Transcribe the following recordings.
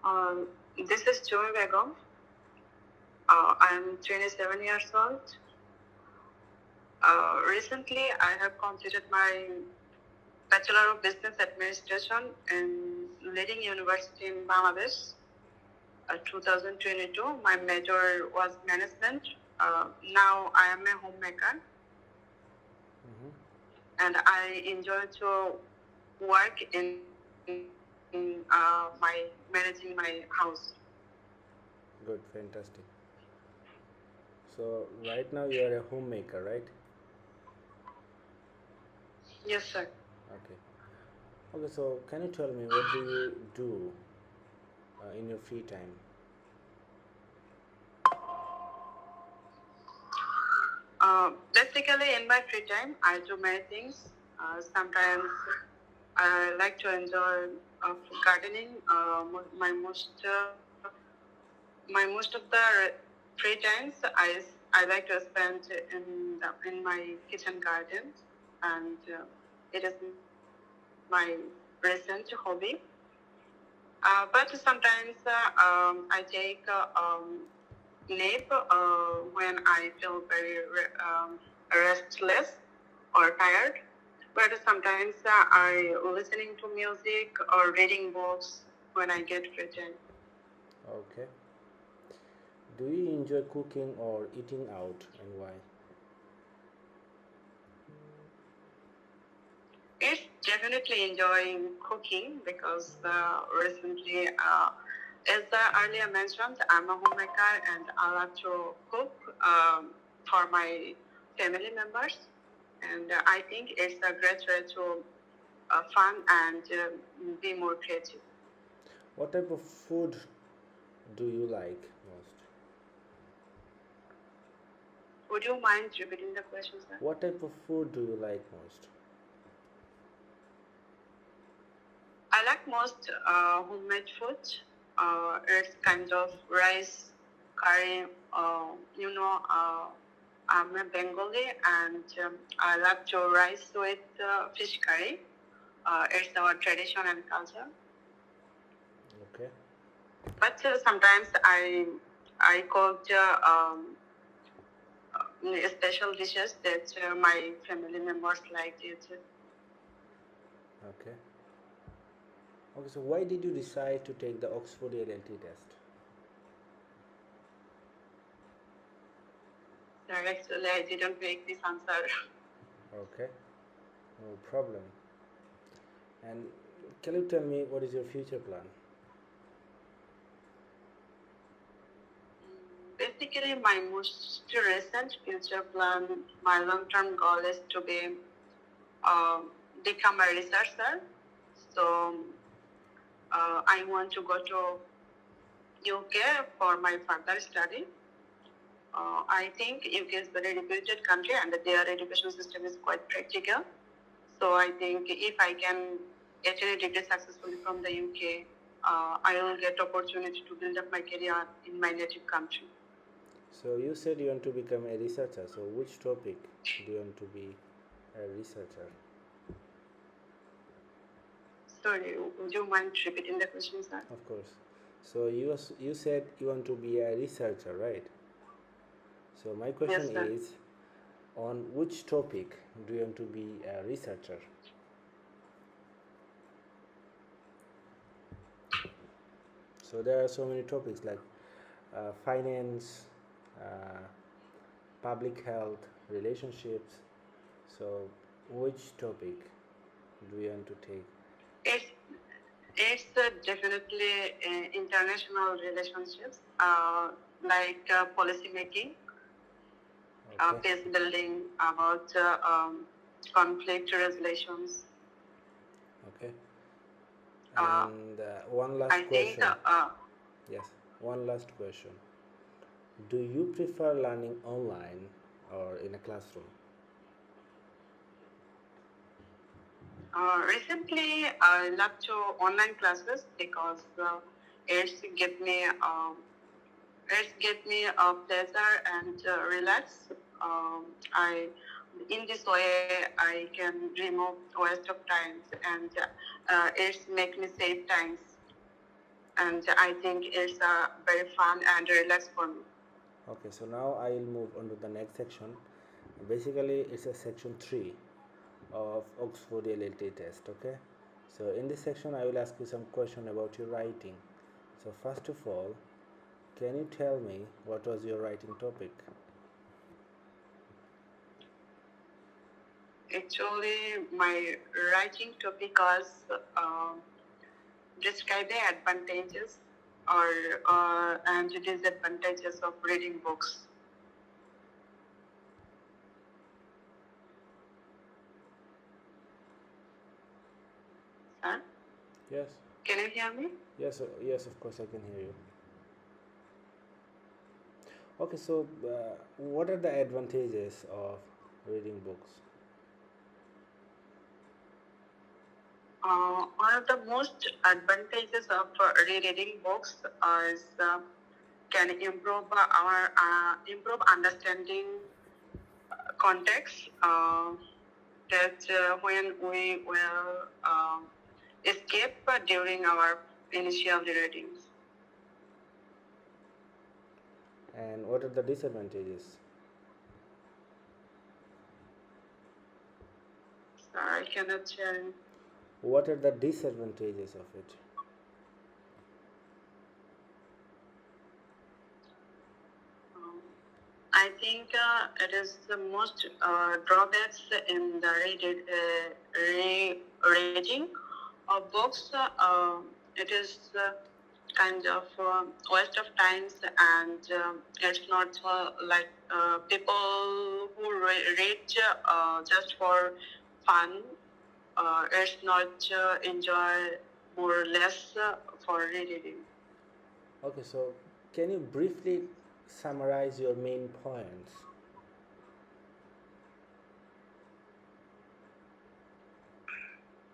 Um, this is Jhumi Begum. I'm 27 years old. Recently, I have completed my Bachelor of Business Administration in leading university in Bangladesh, 2022. My major was management. Now I am a homemaker, and I enjoy to work in my managing my house. Good, fantastic. So right now you are a homemaker, right? Yes, sir. Okay. Okay, so can you tell me what do you do in your free time? Basically, in my free time, I do many things. Sometimes I like to enjoy gardening. My most of the free times, I like to spend in my kitchen garden, and it is my recent hobby. But sometimes I take nap when I feel very restless or tired. But sometimes I listening to music or reading books when I get free time. Okay. Do you enjoy cooking or eating out and why? It's definitely enjoying cooking because recently, as earlier mentioned, I'm a homemaker and I like to cook for my family members. And I think it's a great way to fun and be more creative. What type of food do you like most? Would you mind repeating the question, sir? What type of food do you like most? I like most homemade food. It's kind of rice, curry. You know, I'm a Bengali, and I like to rice with fish curry. It's our tradition and culture. Okay. But sometimes I cooked special dishes that my family members liked it. Okay. Okay, so why did you decide to take the Oxford ELLT test? Actually, I didn't make this answer. Okay, no problem. And can you tell me what is your future plan? Basically, my most recent future plan, my long-term goal is to uh, become a researcher. So I want to go to UK for my further study. I think UK is a very reputed country and their education system is quite practical. So I think if I can get a degree successfully from the UK, I will get opportunity to build up my career in my native country. So you said you want to become a researcher. So which topic do you want to be a researcher? Sorry, would you mind repeating the question, sir? Of course. So you said you want to be a researcher, right? So my question Yes, sir. is, on which topic do you want to be a researcher? So there are so many topics like finance, uh, public health, relationships. So which topic do you want to take? It's it's definitely international relationships, like policy making, Okay. peace building, about conflict resolutions. Okay. Uh, And one last I think question. Yes, one last question. Do you prefer learning online or in a classroom? recently I love to online classes because it's give me a pleasure and relax. I in this way I can remove waste of times and it's make me save times. and I think it's very fun and relaxed for me. Okay, so now I will move on to the next section. Basically, it's a section 3 of Oxford ELLT test. Okay, so in this section, I will ask you some question about your writing. So first of all, can you tell me what was your writing topic? Actually, my writing topic was describing advantages or and disadvantages of reading books. Sir, Yes. can you hear me? Yes, yes, of course I can hear you. Okay, so what are the advantages of reading books? One of the most advantages of rereading books is can improve our improve understanding context. That when we will escape during our initial readings. And what are the disadvantages? So I cannot share. What are the disadvantages of it? I think it is the most drawbacks in the reading of books. It is kind of waste of times, and it's not like people who read just for fun. It's not enjoy more or less for reading. Okay, so can you briefly summarize your main points?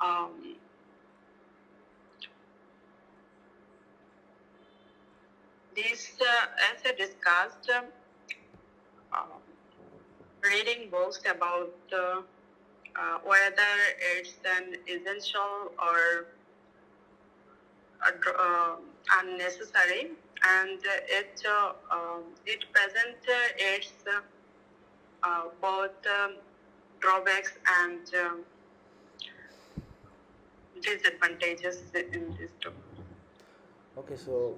Um, this, as I discussed, reading books about whether it's an essential or unnecessary, and it present its both drawbacks and disadvantages in this topic. Okay, so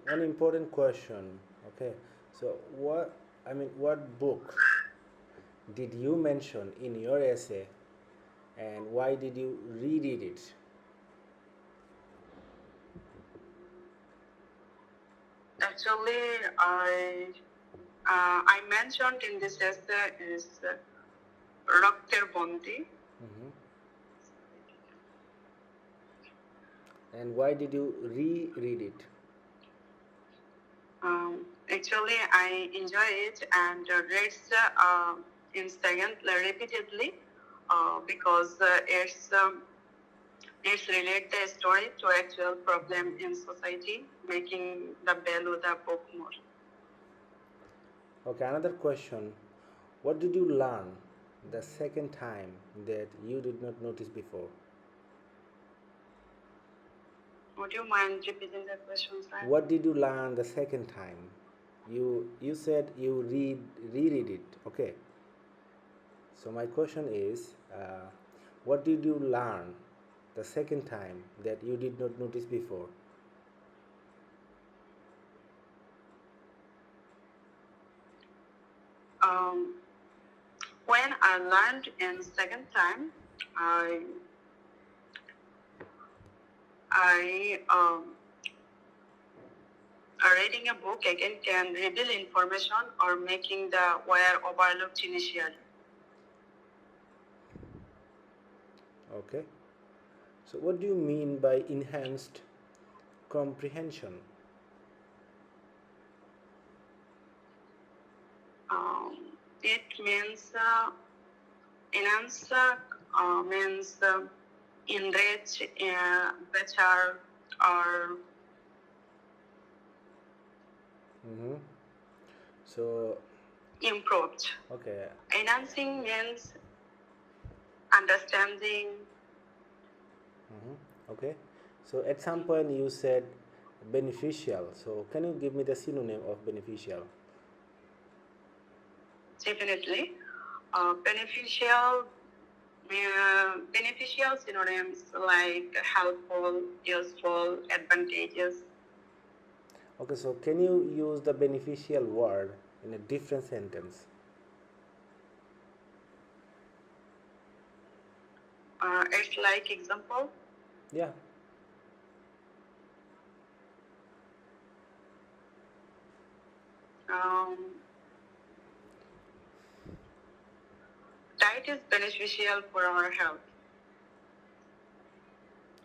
one important question. Okay, so what book did you mention in your essay, and why did you read it? Actually, I mentioned in this essay is Rakter Bondi. Mm-hmm. And why did you reread it? Actually, I enjoy it and read in second repeatedly because it's relate the story to actual problem in society, making the value the book more. Okay, another question. What did you learn the second time that you did not notice before? Would you mind repeating the question, sir? What did you learn the second time? You said you reread it. Okay. So my question is, what did you learn the second time that you did not notice before? When I learned in second time, I reading a book again can reveal information or making the wire overlooked initially. Okay. So what do you mean by enhanced comprehension? It means enhance means enrich, better, or Mm-hmm. So improved. okay. Enhancing means understanding. Mm-hmm. Okay. So at some point you said beneficial. So can you give me the synonym of beneficial? Definitely. Beneficial synonyms like helpful, useful, advantageous. Okay, so can you use the beneficial word in a different sentence? It's like example. Yeah. Um, Diet is beneficial for our health.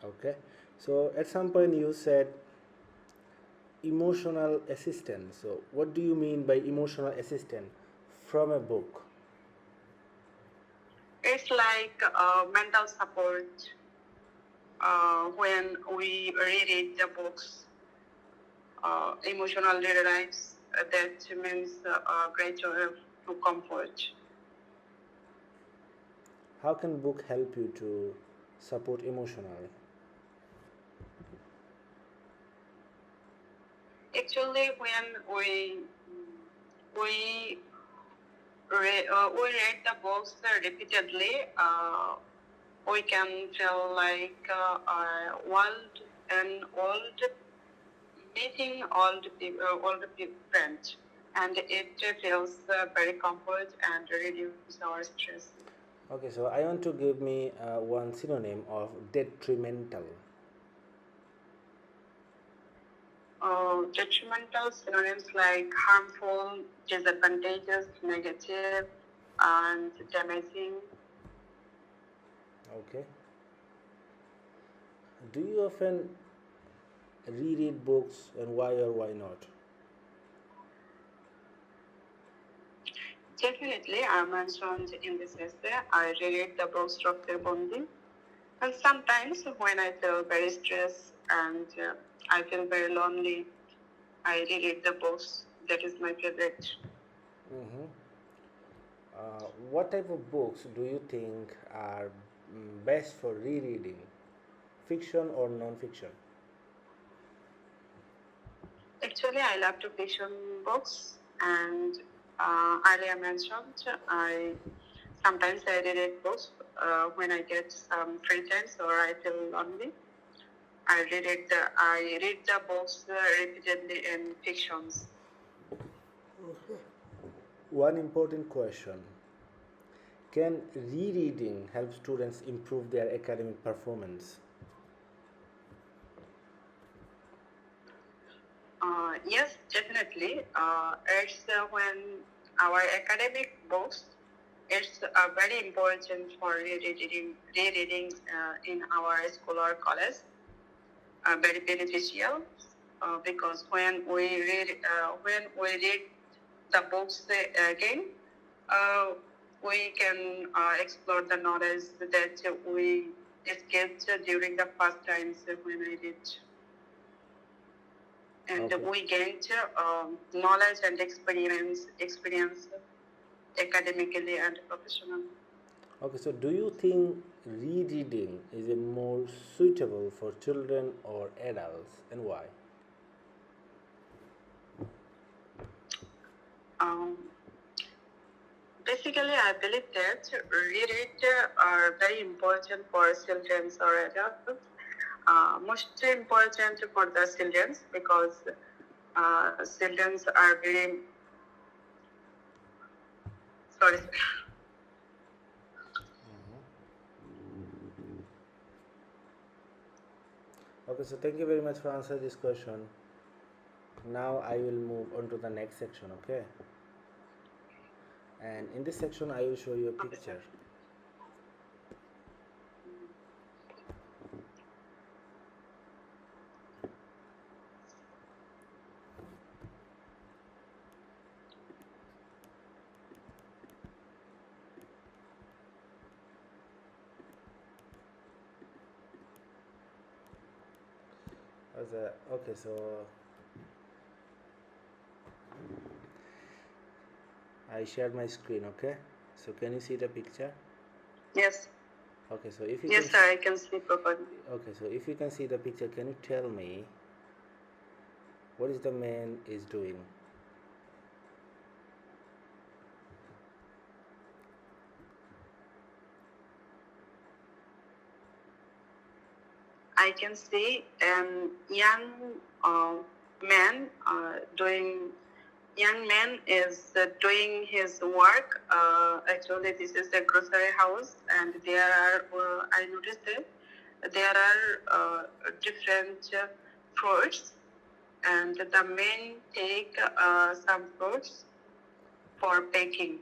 Okay. So at some point you said emotional assistance. So what do you mean by emotional assistance from a book? It's like mental support when we read the books, emotional reliance. That means great to comfort. How can book help you to support emotionally? Actually, when we we read the books repeatedly, we can feel like old and old meeting all the friends, and it feels very comfort and reduce our stress. Okay, so I want to give me one synonym of detrimental. Detrimental synonyms like harmful, disadvantageous, negative, and damaging. Okay. Do you often reread books, and why or why not? Definitely, I mentioned in this essay, I read the books frequently. And sometimes when I feel very stressed and I feel very lonely, I reread the books. That is my favorite. Mm-hmm. What type of books do you think are best for rereading? Fiction or non-fiction? Actually, I love to fiction books, and earlier mentioned, I read books when I get some free time or I feel lonely. I read the books repeatedly in fictions. One important question: can rereading help students improve their academic performance? Yes, definitely. It's when our academic books, it's very important for rereading in our school or college. Very beneficial because when we read the books again, uh, we can explore the knowledge that we escaped during the first times when I read, and Okay. we gained knowledge and experience academically and professionally. Okay, so do you think rereading is a more suitable for children or adults, and why? Um, Basically, I believe that reread are very important for children or adults. Most important for the children because children are very sorry. Okay, so thank you very much for answering this question. Now I will move on to the next section, okay? And in this section, I will show you a Okay, sir. picture. Okay, so I shared my screen, okay? So can you see the picture? Yes, Okay, so if you yes, can sir. I can see properly. okay, so if you can see the picture, can you tell me What is the man is doing? I can see a man doing. Young man is doing his work. Actually, this is a grocery house, and there are. I noticed it. There are different fruits, and the men take some fruits for baking.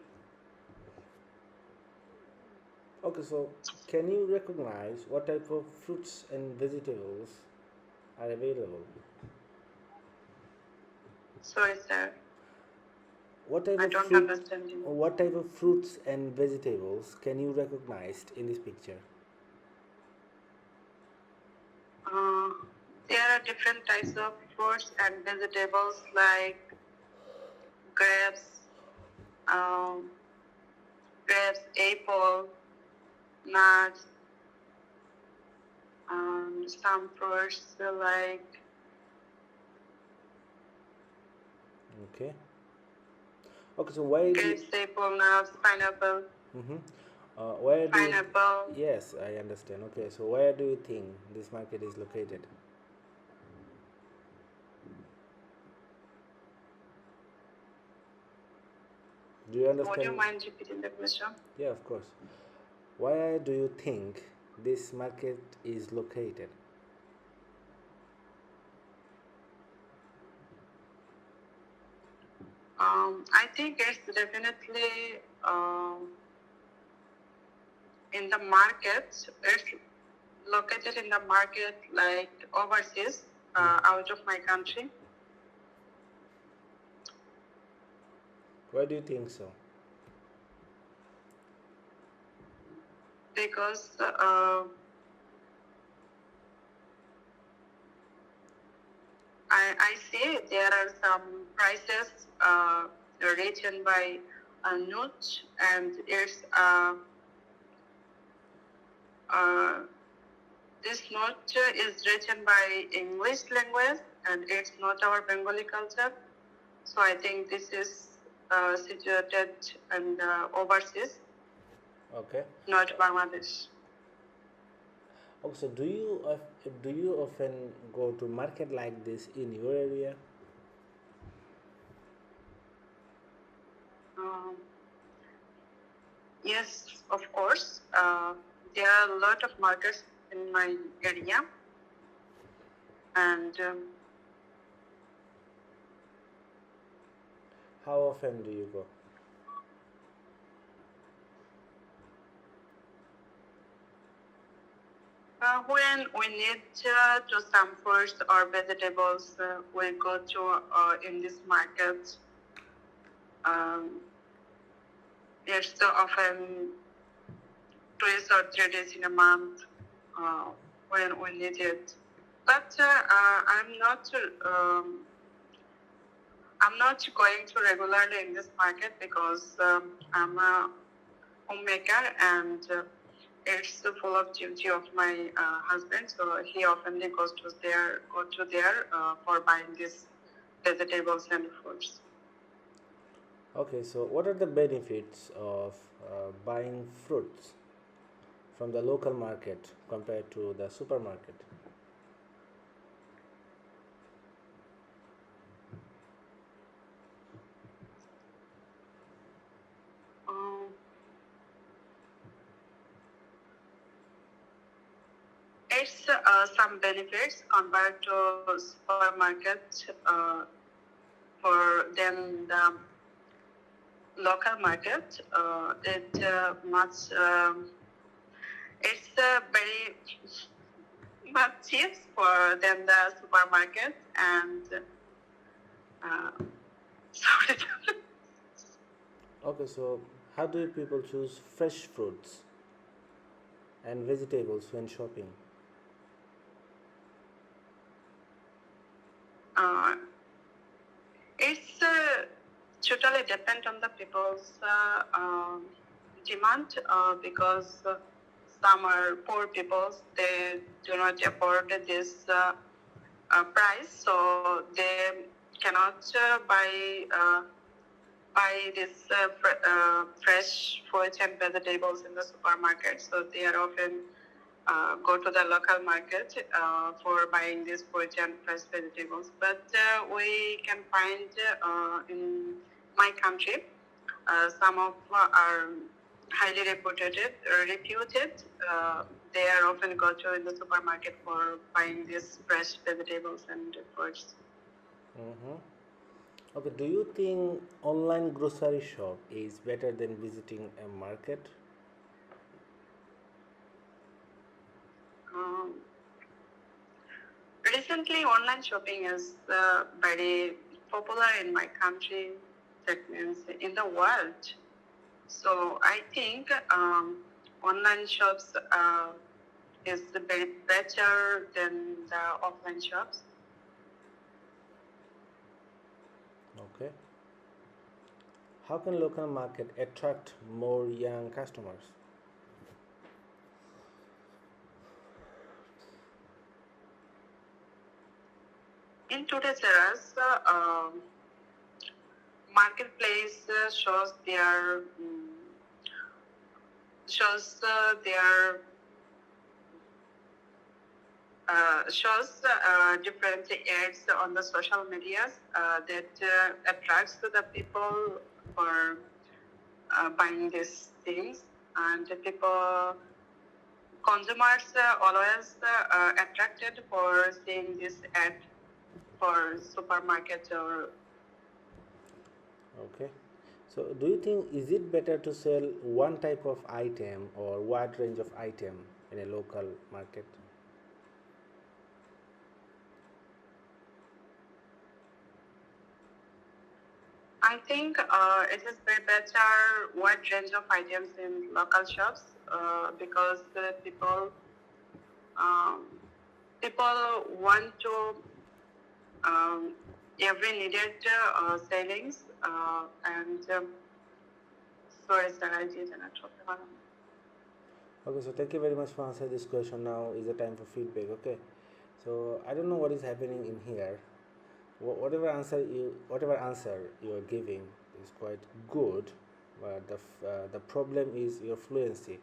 Okay, so can you recognize what type of fruits and vegetables are available? Sorry, sir. What type I of don't fruit? understand you. What type of fruits and vegetables can you recognize in this picture? Uh, there are different types of fruits and vegetables like grapes, um, apple, nuts, some fruits like Okay. Okay, so why do grapes, apple, nuts, pineapple, mm-hmm. Where do you, pineapple. yes, I understand. Okay, so where do you think this market is located? Do you Would you understand? mind repeating the question? Yeah, of course. Where do you think this market is located? I think it's definitely in the market. It's located in the market like overseas, out of my country. Why do you think so? Because I see there are some prices written by a note, and it's this note is written by English language, and it's not our Bengali culture. So I think this is situated in overseas, Okay. not Bangladesh. Also, do you often go to market like this in your area? Um, yes, of course. There are a lot of markets in my area, and How often do you go? when we need to some fruits or vegetables, we go to in this market. Um, it's so often 2 or 3 days in a month when we need it. But I'm not going to regularly in this market because I'm a homemaker, and it's full of duty of my husband. So he often go to there for buying these vegetables and fruits. Okay, so what are the benefits of buying fruits from the local market compared to the supermarket? Um, it's some benefits compared to supermarket for then the local market. It's very much cheap for than the supermarket, and uh, sorry. Okay, so how do people choose fresh fruits and vegetables when shopping? uh, it's totally depend on the people's demand because some are poor people, they do not afford this price, so they cannot buy this fresh fruits and vegetables in the supermarket. So they are often go to the local market for buying these fruits and fresh vegetables. But we can find in my country some of are highly reputed. They are often go to in the supermarket for buying these fresh vegetables and fruits. Mm-hmm. Okay, do you think online grocery shop is better than visiting a market? Um, Recently, online shopping is very popular in my country. That means in the world. So I think online shops is very better than the offline shops. Okay. How can local market attract more young customers? In today's eras, marketplace shows different ads on the social medias that attracts to the people for buying these things, and the people consumers always attracted for seeing this ad for supermarkets or. Okay. So do you think is it better to sell one type of item or wide range of item in a local market? I think it is very better wide range of items in local shops because um, people want to every needed savings and sorry sir, I didn't talk about it. Okay, so thank you very much for answering this question. Now is the time for feedback. Okay, so I don't know what is happening in here. Whatever answer you are giving is quite good, but the problem is your fluency.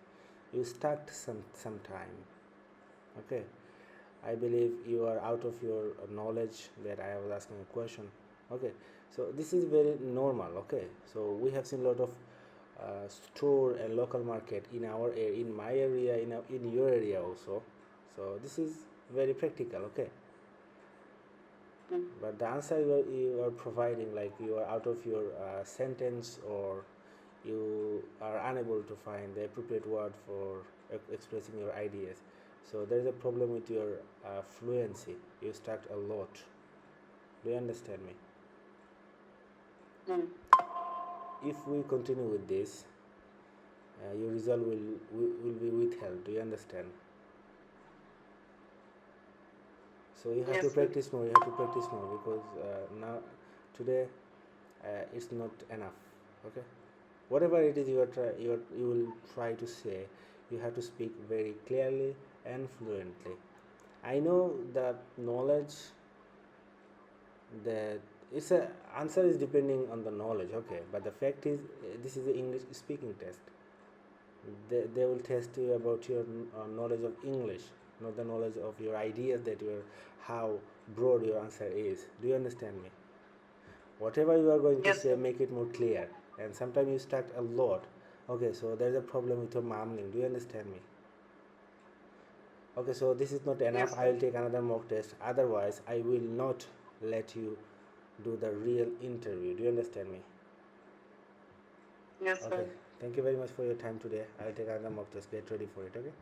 You stuck some time. Okay, I believe you are out of your knowledge that I was asking a question. Okay, so this is very normal. Okay, so we have seen a lot of store and local market in in my area, in your area also. So this is very practical. Okay, but the answer you are providing, like you are out of your sentence, or you are unable to find the appropriate word for expressing your ideas. So there is a problem with your fluency. You stuck a lot. Do you understand me? Mm. If we continue with this, your result will be withheld. Do you understand? So you have to Yes, sir. practice more. You have to practice more because now today it's not enough. Okay, whatever it is you will try to say, you have to speak very clearly and fluently. I know that knowledge, that it's a answer is depending on the knowledge. Okay, but the fact is this is the English speaking test. They will test you about your knowledge of English, not the knowledge of your ideas, that your how broad your answer is. Do you understand me? Whatever you are going to Yes, say, sir. make it more clear. And sometimes you start a lot. Okay, so there's a problem with your mumbling. Do you understand me? Okay, so this is not enough. Yes, I sir. will take another mock test. Otherwise, I will not let you do the real interview. Do you understand me? Yes, Okay, sir. thank you very much for your time today. I'll take another mock test. Get ready for it. Okay.